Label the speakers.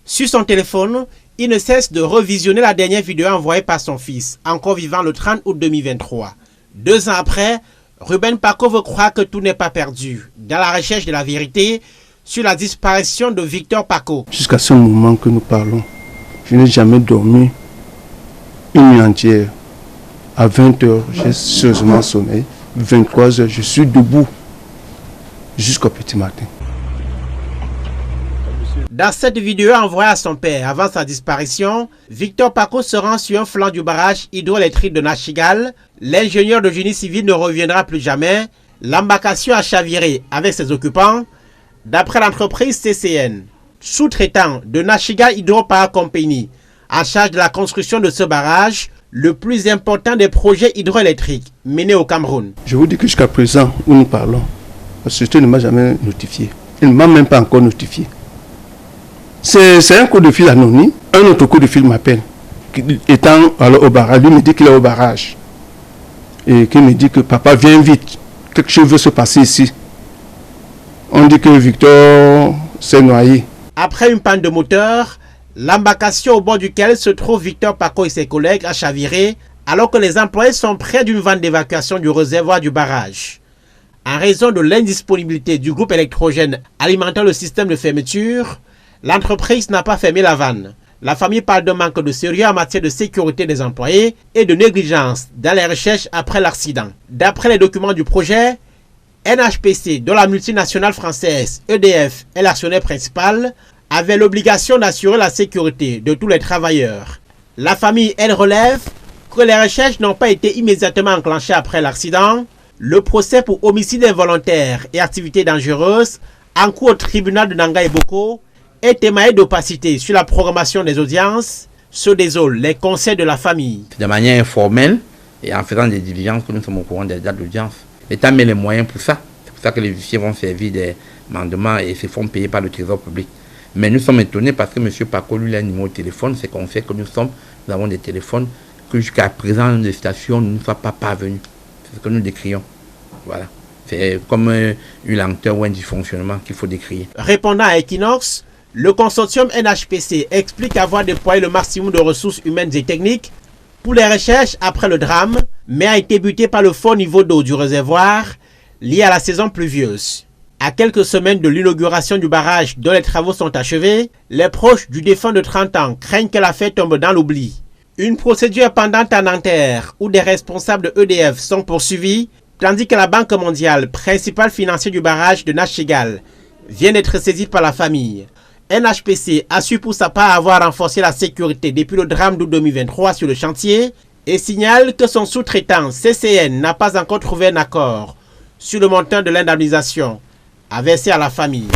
Speaker 1: Sur son téléphone, il ne cesse de revisionner la dernière vidéo envoyée par son fils, encore vivant le 30 août 2023. 2 ans après, Ruben Paco veut croire que tout n'est pas perdu dans la recherche de la vérité sur la disparition de Victor Paco.
Speaker 2: Jusqu'à ce moment que nous parlons, je n'ai jamais dormi une nuit entière. À 20h, j'ai sérieusement sommeil. 23h, je suis debout jusqu'au petit matin.
Speaker 1: Dans cette vidéo envoyée à son père avant sa disparition, Victor Paco se rend sur un flanc du barrage hydroélectrique de Nachigal. L'ingénieur de génie civil ne reviendra plus jamais. L'embarcation a chaviré avec ses occupants. D'après l'entreprise CCN, sous-traitant de Nachigal Hydropower Company, en charge de la construction de ce barrage, le plus important des projets hydroélectriques menés au Cameroun.
Speaker 2: Je vous dis que jusqu'à présent, où nous parlons, la société ne m'a jamais notifié. Il ne m'a même pas encore notifié. C'est un coup de fil anonyme. Un autre coup de fil m'appelle. Étant alors au barrage, lui me dit qu'il est au barrage. Et qu'il me dit que papa, viens vite. Quelque chose veut se passer ici. On dit que Victor s'est noyé.
Speaker 1: Après une panne de moteur, l'embarcation au bord duquel se trouvent Victor Paco et ses collègues a chaviré alors que les employés sont près d'une vanne d'évacuation du réservoir du barrage. En raison de l'indisponibilité du groupe électrogène alimentant le système de fermeture, l'entreprise n'a pas fermé la vanne. La famille parle de manque de sérieux en matière de sécurité des employés et de négligence dans les recherches après l'accident. D'après les documents du projet, NHPC, dont la multinationale française EDF est l'actionnaire principal, avait l'obligation d'assurer la sécurité de tous les travailleurs. La famille, elle, relève que les recherches n'ont pas été immédiatement enclenchées après l'accident. Le procès pour homicide involontaire et activités dangereuses en cours au tribunal de Nanga et Boko est émaillé d'opacité sur la programmation des audiences, se désolent les conseils de la famille.
Speaker 3: De manière informelle et en faisant des diligences que nous sommes au courant des dates d'audience. L'État met les moyens pour ça. C'est pour ça que les huissiers vont servir des mandements et se font payer par le trésor public. Mais nous sommes étonnés parce que M. Paco, lui, a un numéro de téléphone. C'est qu'on fait que nous avons des téléphones que jusqu'à présent, les stations ne nous soient pas parvenues. C'est ce que nous décrions. Voilà. C'est comme une lenteur ou un dysfonctionnement qu'il faut décrire.
Speaker 1: Répondant à Equinox, le consortium NHPC explique avoir déployé le maximum de ressources humaines et techniques pour les recherches après le drame, mais a été buté par le fort niveau d'eau du réservoir lié à la saison pluvieuse. À quelques semaines de l'inauguration du barrage dont les travaux sont achevés, les proches du défunt de 30 ans craignent que l'affaire tombe dans l'oubli. Une procédure pendante à Nanterre où des responsables de EDF sont poursuivis, tandis que la Banque mondiale, principal financier du barrage de Nachigal, vient d'être saisie par la famille. NHPC a su pour sa part avoir renforcé la sécurité depuis le drame d'août 2023 sur le chantier et signale que son sous-traitant CCN n'a pas encore trouvé un accord sur le montant de l'indemnisation à verser à la famille.